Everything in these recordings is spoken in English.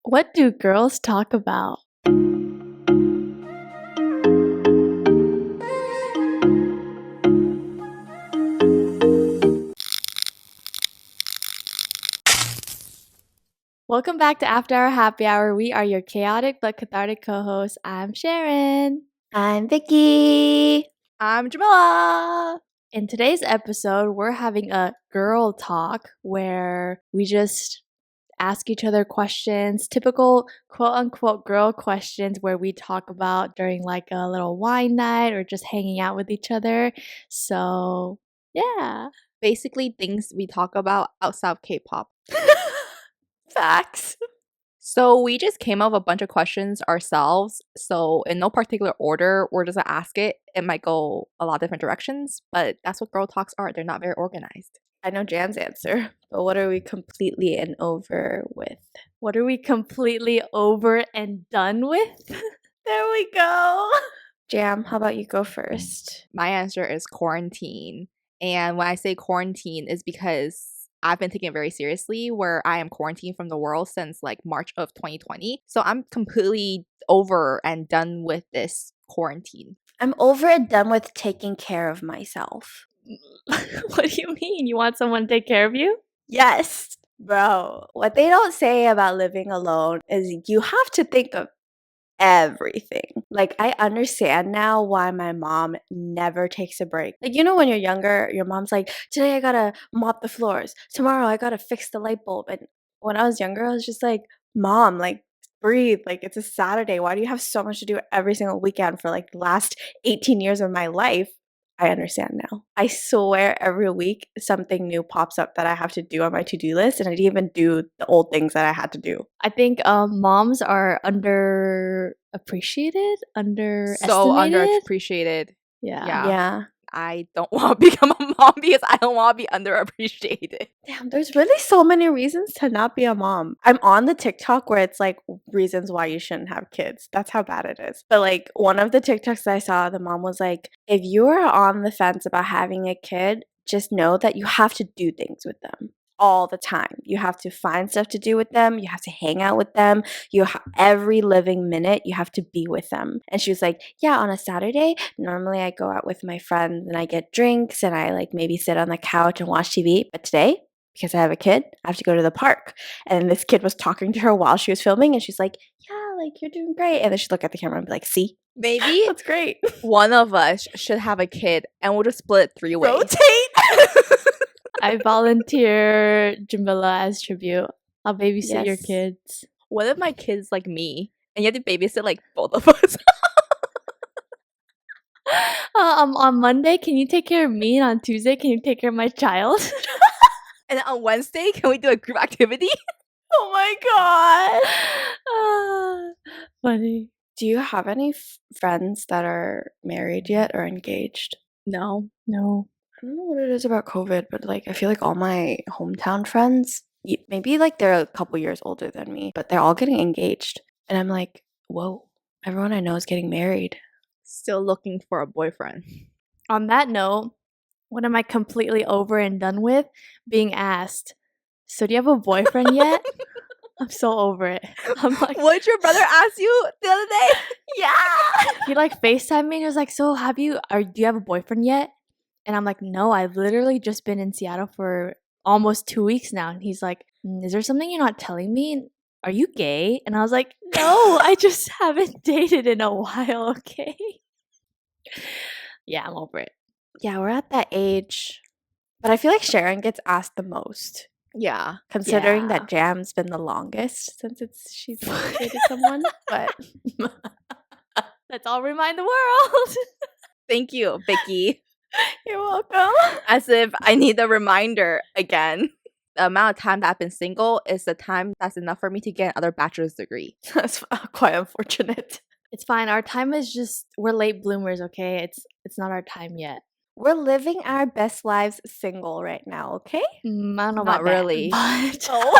What do girls talk about? Welcome back to After Our Happy Hour. We are your chaotic but cathartic co-hosts. I'm Sharon. I'm Vicky. I'm Jamila. In today's episode, we're having a girl talk where we just ask each other questions, typical quote-unquote girl questions where we talk about during like a little wine night or just hanging out with each other. So, yeah. Basically, things we talk about outside of K-pop. Facts. So we just came up with a bunch of questions ourselves. So in no particular order, we're just gonna ask it. It might go a lot of different directions, but that's what girl talks are. They're not very organized. I know Jam's answer, but what are we completely and over with? What are we completely over and done with? There we go. Jam, how about you go first? My answer is quarantine. And when I say quarantine is because I've been taking it very seriously where I am quarantined from the world since like March of 2020. So I'm completely over and done with this quarantine. I'm over and done with taking care of myself. What do you mean? You want someone to take care of you? Yes, bro. What they don't say about living alone is you have to think of everything. Like, I understand now why my mom never takes a break. Like, you know, when you're younger, your mom's like, today I gotta mop the floors. Tomorrow I gotta fix the light bulb. And when I was younger, I was just like, Mom, like, breathe. Like, it's a Saturday. Why do you have so much to do every single weekend for like the last 18 years of my life? I understand now. I swear every week something new pops up that I have to do on my to-do list, and I didn't even do the old things that I had to do. I think moms are underappreciated, underestimated. So underappreciated. Yeah. Yeah. I don't want to become a mom because I don't want to be underappreciated. Damn, there's really so many reasons to not be a mom. I'm on the TikTok where it's like reasons why you shouldn't have kids. That's how bad it is. But like one of the TikToks that I saw, the mom was like, if you're on the fence about having a kid, just know that you have to do things with them all the time. You have to find stuff to do with them. You have to hang out with them. Every living minute you have to be with them. And she was like, yeah, on a Saturday, normally I go out with my friends and I get drinks and I like maybe sit on the couch and watch TV. But today, because I have a kid, I have to go to the park. And then this kid was talking to her while she was filming and she's like, yeah, like you're doing great. And then she'd look at the camera and be like, see? Maybe That's great. one of us should have a kid and we'll just split it 3 ways. Rotate. I volunteer Jamila as tribute. I'll babysit your Yes. kids. What if my kid's like me and you have to babysit like both of us? On Monday, can you take care of me? And on Tuesday, can you take care of my child? And then on Wednesday, can we do a group activity? Oh my God. Funny. Do you have any friends that are married yet or engaged? No. No. I don't know what it is about COVID, but like I feel like all my hometown friends, maybe like they're a couple years older than me, but they're all getting engaged. And I'm like, whoa, everyone I know is getting married. Still looking for a boyfriend. On that note, what am I completely over and done with? Being asked, so do you have a boyfriend yet? I'm so over it. I'm like, What did your brother ask you the other day? Yeah. he like FaceTimed me and he was like, so do you have a boyfriend yet? And I'm like, no, I've literally just been in Seattle for almost 2 weeks now. And he's like, is there something you're not telling me? Are you gay? And I was like, no, I just haven't dated in a while, okay? Yeah, I'm over it. Yeah, we're at that age. But I feel like Sharon gets asked the most, Yeah. considering Yeah. that Jam's been the longest since she's dated someone. But Let's all remind the world. Thank you, Vicky. you're welcome. As if I need a reminder again. The amount of time that I've been single is the time that's enough for me to get another bachelor's degree. That's quite unfortunate. It's fine. Our time is just, we're late bloomers, okay? It's not our time yet. We're living our best lives single right now, okay? I don't know Not about really. that, but Oh.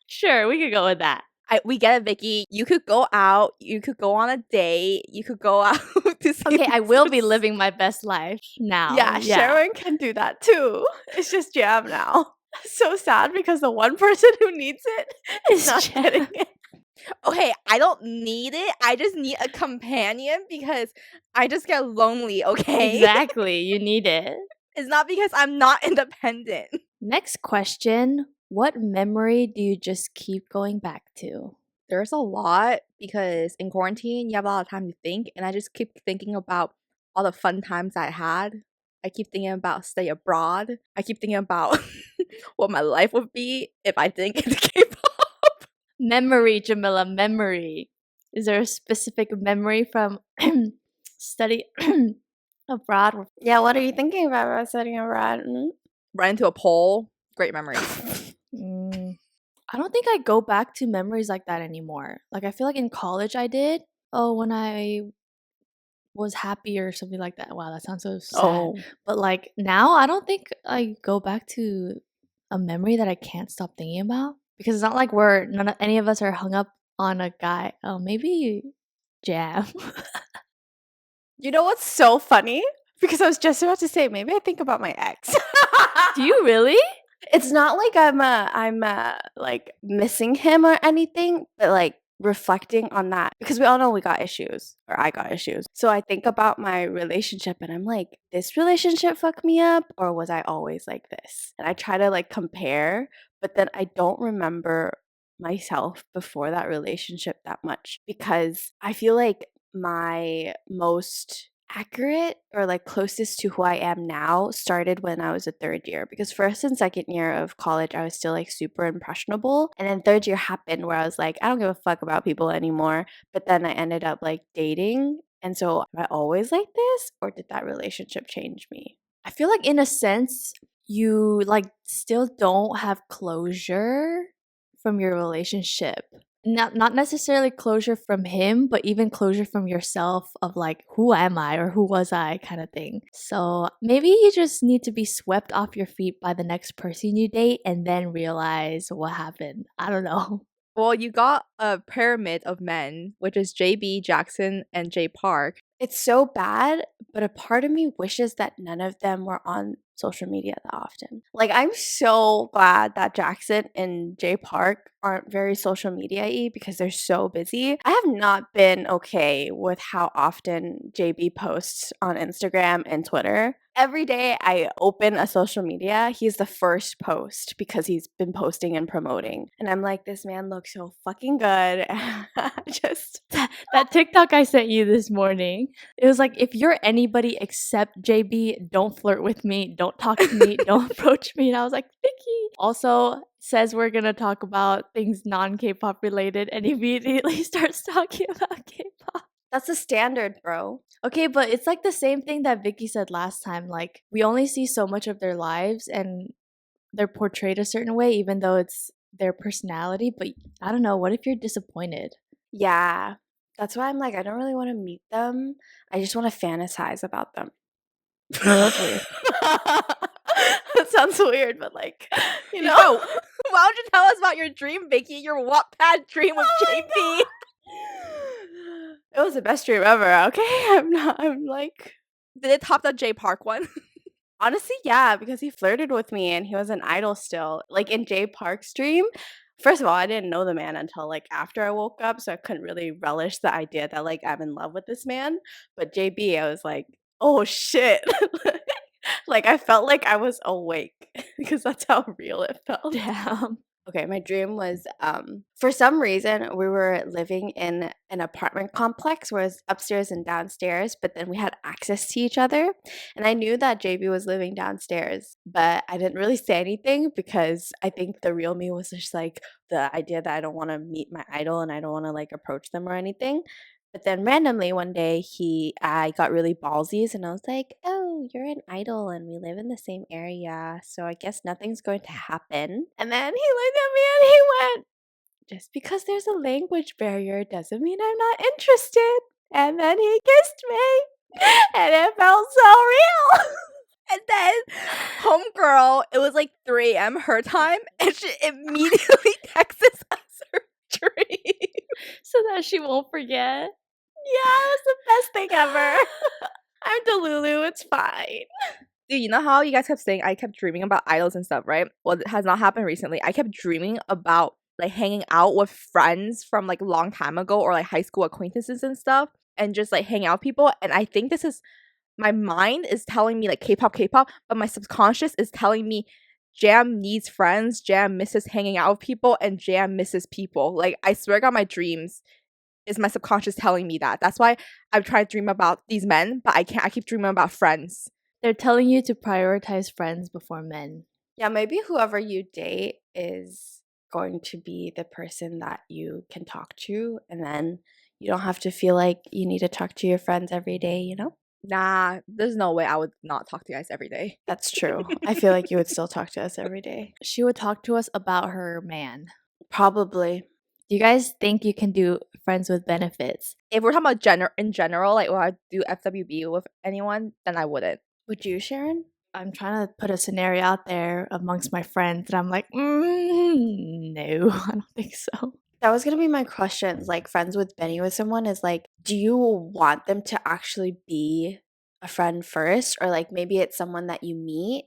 sure, we could go with that. We get it, Vicky. You could go out. You could go on a date. You could go out to see. Okay, I will be living my best life now. Yeah, Sharon can do that too. It's just Jam now. So sad because the one person who needs it is not getting it. Okay, I don't need it. I just need a companion because I just get lonely, okay? Exactly. You need it. It's not because I'm not independent. Next question. What memory do you just keep going back to? There's a lot because in quarantine, you have a lot of time to think, and I just keep thinking about all the fun times I had. I keep thinking about stay abroad. I keep thinking about what my life would be if I didn't get to K-pop. Memory, Jamila, memory. Is there a specific memory from study abroad? Yeah, what are you thinking about studying abroad? Run into a pole. Great memory. I don't think I go back to memories like that anymore. Like, I feel like in college I did. Oh, when I was happy or something like that. Wow, that sounds so sad. Oh. But like now, I don't think I go back to a memory that I can't stop thinking about because it's not like any of us are hung up on a guy. Oh, maybe Jam. You know what's so funny? Because I was just about to say, maybe I think about my ex. Do you really? It's not like I'm like missing him or anything, but like reflecting on that because we all know we got issues or I got issues. So I think about my relationship and I'm like, this relationship fucked me up or was I always like this? And I try to like compare, but then I don't remember myself before that relationship that much because I feel like my most accurate or like closest to who I am now started when I was a third year because first and second year of college I was still like super impressionable and then third year happened where I was like I don't give a fuck about people anymore, but then I ended up like dating, and so am I always like this or did that relationship change me? I feel like in a sense you like still don't have closure from your relationship. Not necessarily closure from him, but even closure from yourself of like who am I or who was I kind of thing. So maybe you just need to be swept off your feet by the next person you date and then realize what happened. I don't know. Well, you got a pyramid of men, which is JB, Jackson, and J Park. It's so bad, but a part of me wishes that none of them were on social media that often. Like, I'm so glad that Jackson and Jay Park aren't very social media-y because they're so busy. I have not been okay with how often JB posts on Instagram and Twitter. Every day I open a social media, he's the first post because he's been posting and promoting. And I'm like, this man looks so fucking good. Just That TikTok I sent you this morning, it was like, if you're anybody except JB, don't flirt with me, don't talk to me, don't approach me. And I was like, Vicky. Also says we're going to talk about things non-K-pop related and immediately starts talking about K-pop. that's a standard, bro. Okay, but it's like the same thing that Vicky said last time. Like, we only see so much of their lives and they're portrayed a certain way, even though it's their personality. But I don't know, what if you're disappointed? Yeah. That's why I'm like, I don't really want to meet them. I just want to fantasize about them. Lovely. That sounds weird, but like, you know. Yo, why don't you tell us about your dream, Vicky? Your Wattpad dream with Oh my JP. It was the best dream ever, okay? I'm like, Did it top the J Park one? honestly, yeah, because he flirted with me and he was an idol still. Like in Jay Park's dream, first of all, I didn't know the man until like after I woke up, so I couldn't really relish the idea that like I'm in love with this man. But JB, I was like, oh shit. Like I felt like I was awake because that's how real it felt. Damn. Okay, my dream was for some reason we were living in an apartment complex where it's upstairs and downstairs, but then we had access to each other. And I knew that JB was living downstairs, but I didn't really say anything because I think the real me was just like the idea that I don't want to meet my idol and I don't want to like approach them or anything. But then randomly one day I got really ballsies and I was like, "Oh, you're an idol and we live in the same area, so I guess nothing's going to happen." And then he looked at me and he went, "Just because there's a language barrier doesn't mean I'm not interested." And then he kissed me and it felt so real. And then homegirl, it was like 3 a.m. her time, and she immediately texts us her dream. So that she won't forget. Yeah, it was the best thing ever. I'm Delulu, it's fine. Dude, you know how you guys kept saying I kept dreaming about idols and stuff, right? Well, it has not happened recently. I kept dreaming about like hanging out with friends from like long time ago or like high school acquaintances and stuff and just like hang out with people. And I think this is my mind is telling me like K-pop, but my subconscious is telling me Jam needs friends, Jam misses hanging out with people, and Jam misses people. Like I swear to God, my dreams is my subconscious telling me that. That's why I'm trying to dream about these men, but I can't. I keep dreaming about friends. They're telling you to prioritize friends before men. Yeah, maybe whoever you date is going to be the person that you can talk to, and then you don't have to feel like you need to talk to your friends every day, you know? Nah, there's no way I would not talk to you guys every day. That's true. I feel like you would still talk to us every day. She would talk to us about her man. Probably. Do you guys think you can do friends with benefits? If we're talking about in general, like will I do FWB with anyone, then I wouldn't. Would you, Sharon? I'm trying to put a scenario out there amongst my friends, and I'm like, no, I don't think so. That was going to be my questions. Like, friends with Benny with someone is like, do you want them to actually be a friend first? Or like maybe it's someone that you meet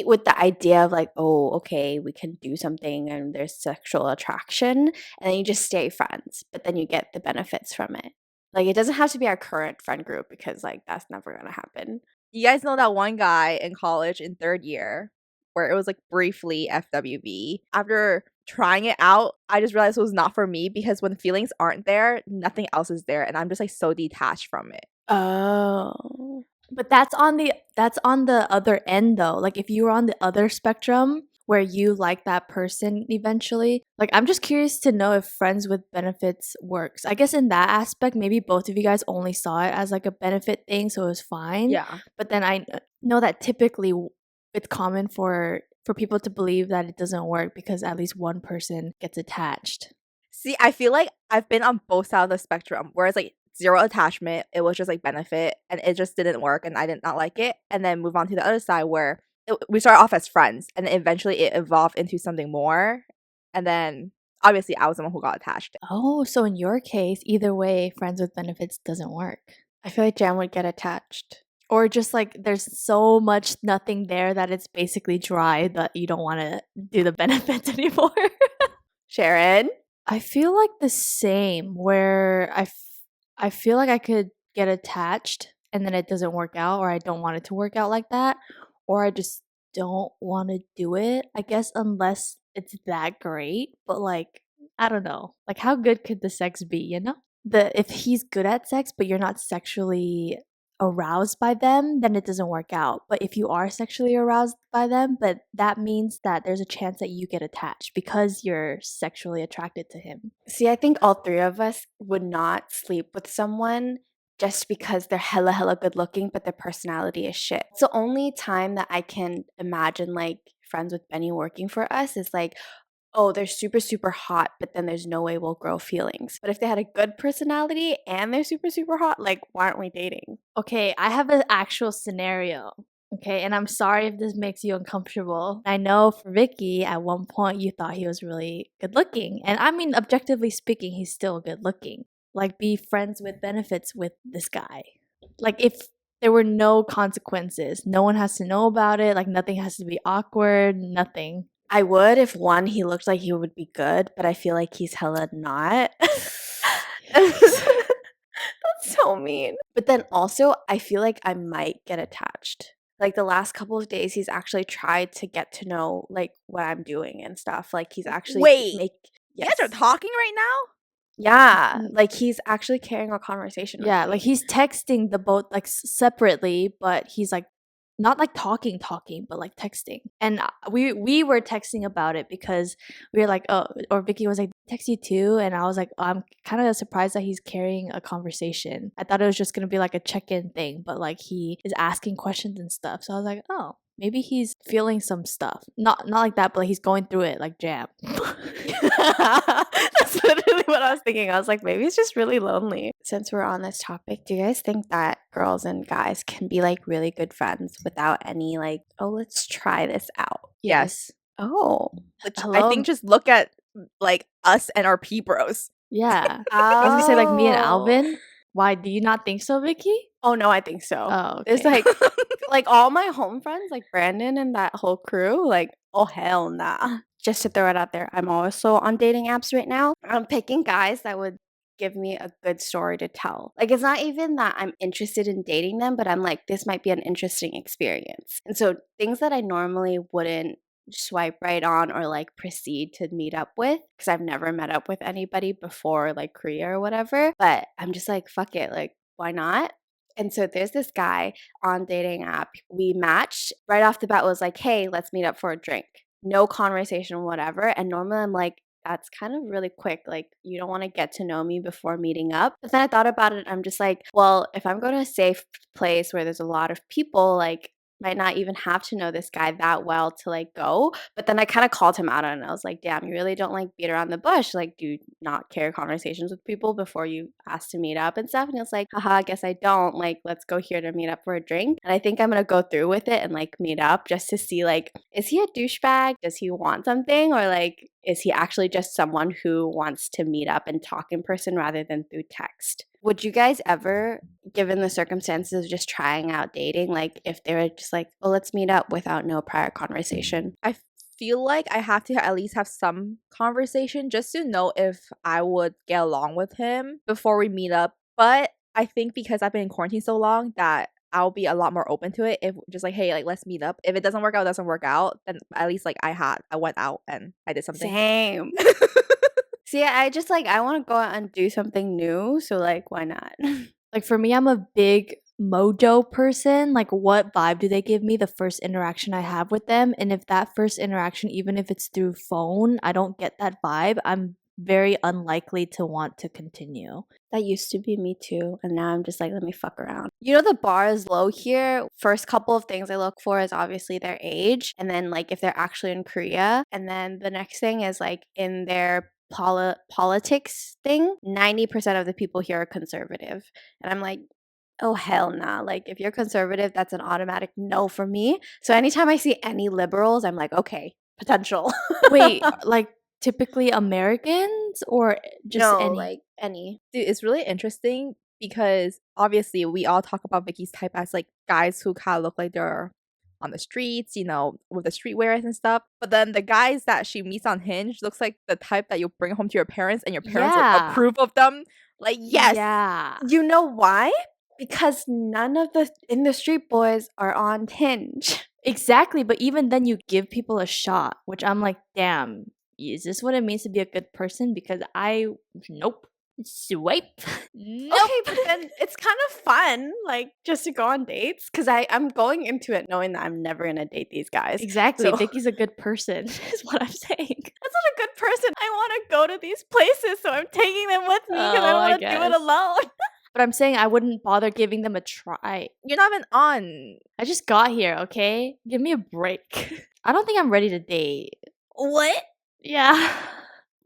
with the idea of like, oh, okay, we can do something and there's sexual attraction. And then you just stay friends, but then you get the benefits from it. Like, it doesn't have to be our current friend group because like that's never going to happen. You guys know that one guy in college in 3rd year where it was like briefly FWB. After trying it out, I just realized it was not for me because when feelings aren't there, nothing else is there, and I'm just like so detached from it. Oh. But that's on the other end though. Like if you were on the other spectrum where you like that person eventually, like I'm just curious to know if friends with benefits works. I guess in that aspect, maybe both of you guys only saw it as like a benefit thing, so it was fine. Yeah. But then I know that typically it's common for people to believe that it doesn't work because at least one person gets attached. See, I feel like I've been on both sides of the spectrum, whereas like zero attachment, it was just like benefit, and it just didn't work, and I did not like it. And then move on to the other side where we started off as friends, and then eventually it evolved into something more. And then obviously I was the one who got attached. Oh, so in your case, either way, friends with benefits doesn't work. I feel like Jan would get attached. Or just like there's so much nothing there that it's basically dry that you don't want to do the benefits anymore. Sharon? I feel like the same where I feel like I could get attached and then it doesn't work out, or I don't want it to work out like that, or I just don't want to do it. I guess unless it's that great, but like I don't know. Like how good could the sex be, you know? If he's good at sex but you're not sexually aroused by them, then it doesn't work out. But if you are sexually aroused by them, but that means that there's a chance that you get attached because you're sexually attracted to him. See, I think all three of us would not sleep with someone just because they're hella good looking, but their personality is shit. It's the only time that I can imagine like friends with Benny working for us is like, oh, they're super hot, but then there's no way we'll grow feelings. But if they had a good personality and they're super hot, like, why aren't we dating? Okay, I have an actual scenario. Okay, and I'm sorry if this makes you uncomfortable. I know for Vicky, at one point you thought he was really good looking. And I mean, objectively speaking, he's still good looking. Like, be friends with benefits with this guy. Like, if there were no consequences, no one has to know about it, like, nothing has to be awkward, nothing. I would if one, he looked like he would be good, but I feel like he's hella not. That's so mean. But then also, I feel like I might get attached. Like the last couple of days, he's actually tried to get to know like what I'm doing and stuff. Like he's actually You guys are talking right now? Yeah, like he's actually carrying a conversation. Yeah, with me. like he's texting the both like separately, but he's like not like talking, but like texting. And we were texting about it because we were like, oh, or Vicky was like, text you too, and I was like, oh, I'm kind of surprised that he's carrying a conversation. I thought it was just gonna be like a check-in thing, but like he is asking questions and stuff. So I was like, oh, maybe he's feeling some stuff. Not like that, but like he's going through it like Jam. That's literally what I was thinking. I was like, maybe he's just really lonely. Since we're on this topic, do you guys think that girls and guys can be like really good friends without any like, oh, let's try this out? Yes. Oh. I think just look at like us and our P bros. Yeah. I was gonna say like me and Alvin. Why do you not think so, Vicky? Oh, no, I think so. Oh, There's, okay. like, all my home friends, like Brandon and that whole crew, like, oh, hell nah. Just to throw it out there, I'm also on dating apps right now. I'm picking guys that would give me a good story to tell. Like, it's not even that I'm interested in dating them, but I'm like, this might be an interesting experience. And so things that I normally wouldn't swipe right on or like proceed to meet up with, because I've never met up with anybody before like Korea or whatever, but I'm just like, fuck it, like, why not? And so there's this guy on dating app. We matched right off the bat, was like, hey, let's meet up for a drink. No conversation, whatever. And normally I'm like, that's kind of really quick. Like, you don't want to get to know me before meeting up. But then I thought about it. I'm just like, well, if I'm going to a safe place where there's a lot of people, like, might not even have to know this guy that well to like go. But then I kind of called him out on it. I was like, damn, you really don't like beat around the bush. Like, do you not carry conversations with people before you ask to meet up and stuff? And he was like, haha, I guess I don't. Like, let's go here to meet up for a drink. And I think I'm gonna go through with it and like meet up just to see like, is he a douchebag? Does he want something? Or like, is he actually just someone who wants to meet up and talk in person rather than through text? Would you guys ever, given the circumstances of just trying out dating, like if they were just like, oh, let's meet up without no prior conversation? I feel like I have to at least have some conversation just to know if I would get along with him before we meet up. But I think because I've been in quarantine so long that I'll be a lot more open to it if just like, hey, like let's meet up. If it doesn't work out, it doesn't work out, then at least like I went out and I did something. Same. See, I just like, I want to go out and do something new. So, like, why not? Like for me, I'm a big mojo person. Like, what vibe do they give me the first interaction I have with them? And if that first interaction, even if it's through phone, I don't get that vibe, I'm very unlikely to want to continue. That used to be me too. And now I'm just like, let me fuck around. You know, the bar is low here. First couple of things I look for is obviously their age. And then, like, if they're actually in Korea. And then the next thing is, like, in their politics thing, 90% of the people here are conservative. And I'm like, oh, hell nah. Like, if you're conservative, that's an automatic no for me. So anytime I see any liberals, I'm like, okay, potential. Wait, like typically Americans or just No, any? like any. Dude, it's really interesting because obviously we all talk about Vicky's type as like guys who kind of look like they're on the streets, you know, with the streetwear and stuff. But then the guys that she meets on Hinge looks like the type that you'll bring home to your parents and your parents would Yeah. approve of them. Like, yes. Yeah. You know why? Because none of the in the street boys are on Hinge. Exactly, but even then you give people a shot, which I'm like, damn, is this what it means to be a good person? Because nope. Swipe. Nope. Okay, but then it's kind of fun, like just to go on dates. Because I'm going into it knowing that I'm never gonna date these guys. Exactly. So- Vicky's a good person, is what I'm saying. That's not a good person. I want to go to these places, so I'm taking them with me because I Oh, don't I want to do it guess. alone. But I'm saying I wouldn't bother giving them a try. You're not even on. I just got here, okay? Give me a break. I don't think I'm ready to date. What? Yeah.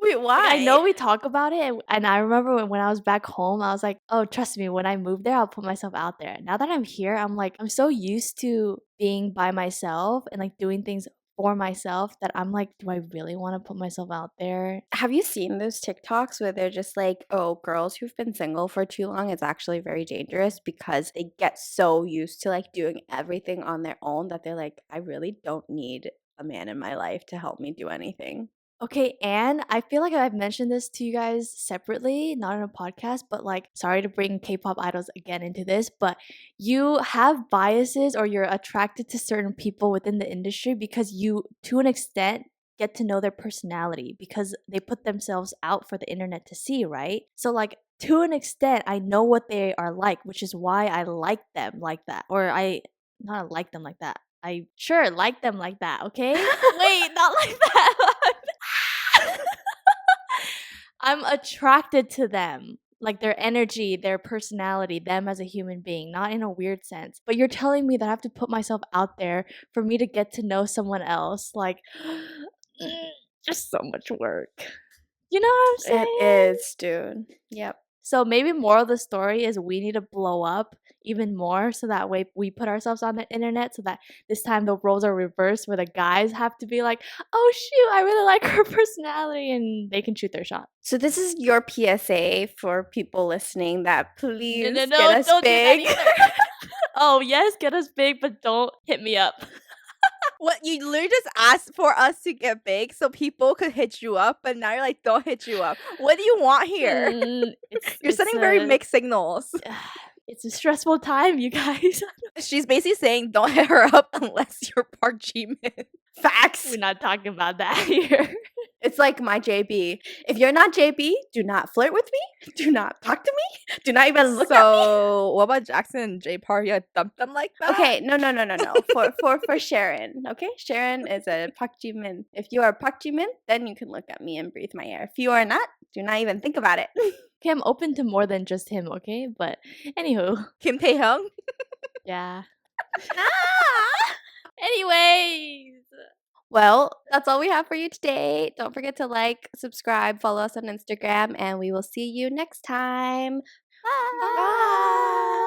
Wait, why? I know we talk about it, and I remember when I was back home, I was like, oh, trust me, when I move there, I'll put myself out there. Now that I'm here, I'm like, I'm so used to being by myself and like doing things for myself that I'm like, do I really want to put myself out there? Have you seen those TikToks where they're just like, oh, girls who've been single for too long, it's actually very dangerous because they get so used to like doing everything on their own that they're like, I really don't need a man in my life to help me do anything. Okay, and I feel like I've mentioned this to you guys separately, not in a podcast, but like, sorry to bring K-pop idols again into this, but you have biases or you're attracted to certain people within the industry because you, to an extent, get to know their personality because they put themselves out for the internet to see, right? So like, to an extent, I know what they are like, which is why I like them like that. Or not like them like that. I sure like them like that, okay? Wait, not like that. I'm attracted to them. Like their energy, their personality, them as a human being, not in a weird sense. But you're telling me that I have to put myself out there for me to get to know someone else. Like, just so much work. You know what I'm saying? It is, dude. Yep. So maybe moral of the story is we need to blow up even more so that way we put ourselves on the internet so that this time the roles are reversed where the guys have to be like, oh shoot, I really like her personality, and they can shoot their shot. So this is your PSA for people listening that please No, get us don't big. do that either. Oh yes, get us big, but don't hit me up. What, you literally just asked for us to get big so people could hit you up, but now you're like, don't hit you up. What do you want here? You're sending very mixed signals. It's a stressful time, you guys. She's basically saying, don't hit her up unless you're Park Ji-min. Facts. We're not talking about that here. It's like my JB. If you're not JB, do not flirt with me. Do not talk to me. Do not even look at me. So, what about Jackson and J Park? You dumped them like that? Okay, no. For Sharon, okay? Sharon is a Park Ji-min. If you are Park Ji-min, then you can look at me and breathe my air. If you are not, do not even think about it. Okay, I'm open to more than just him, okay? But anywho, Kim Tae-hyung? yeah. Ah! Anyways. Well, that's all we have for you today. Don't forget to like, subscribe, follow us on Instagram, and we will see you next time. Bye. Bye.